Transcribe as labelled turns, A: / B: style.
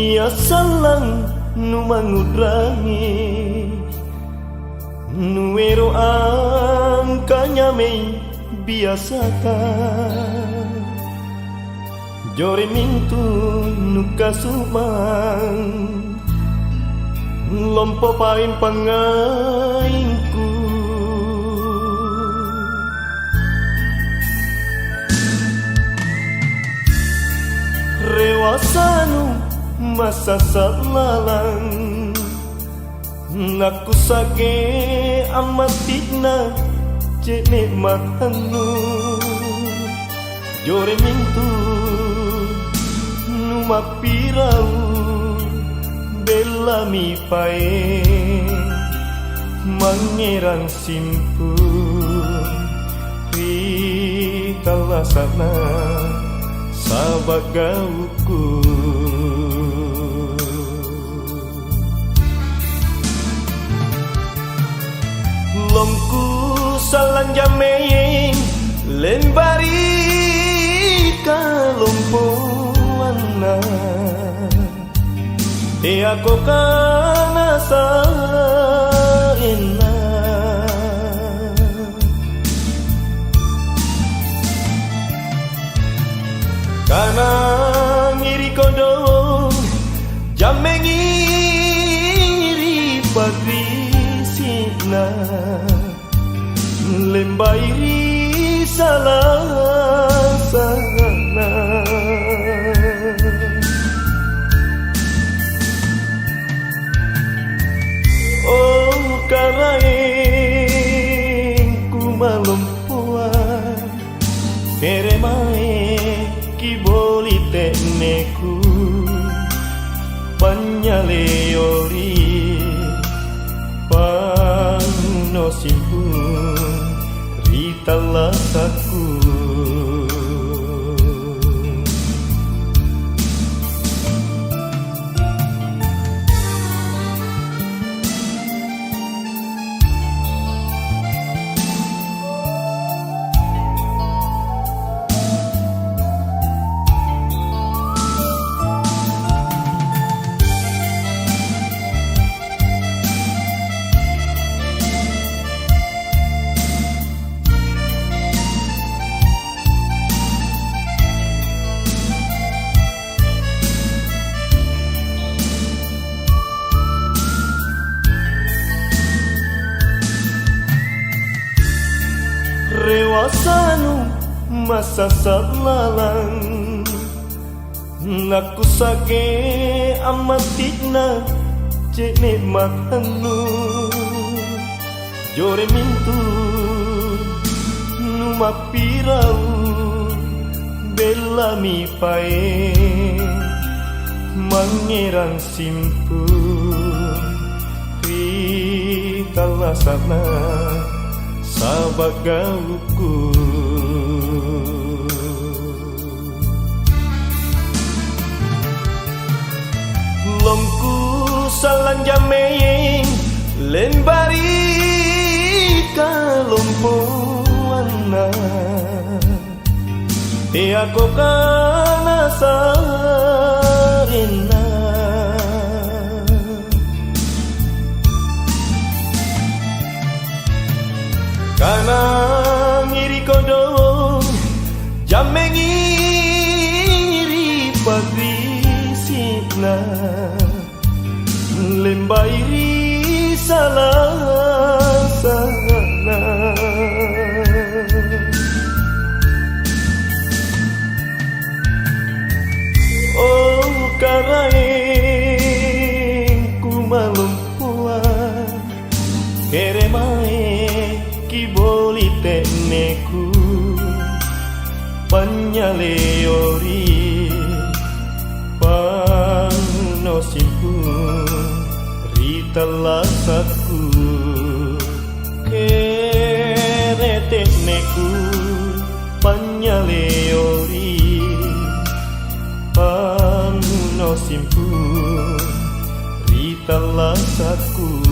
A: Nia salang nu mangudrangi nuero angkanya mei biasakan jore mintu nu kasumang lompo pain pangaingku rewasanu masa salalang naku sake amatina cene mahanu jore mintu nu mapirau bela mi pae mangerang simpun rikala sana sabagauku lomku salang jameng lembari kalompoana te ako kana sa ena kana ngiri kodo jameng ngiri pagrisina lembairi salah sana oh karaeng ku malumpuan teremae kiboli tekneku panyaleori pano simpun ritalasaku rewasanu masa salalang naku sake amatina cene mahanu jore mintu nu mapirau bela mi pae mangerang simpun rikala sana sabagauku lomku salang jameng lembari kalompoana te ako kana sa ena kana ngiri kodo jameng ngiri pagrisina lembairi salah sana oh karaeng ku malumpuan keremae kiboli tekneku panyaleori pano simpun ritalasaku kere tekneku panyaleori pano simpun ritalasaku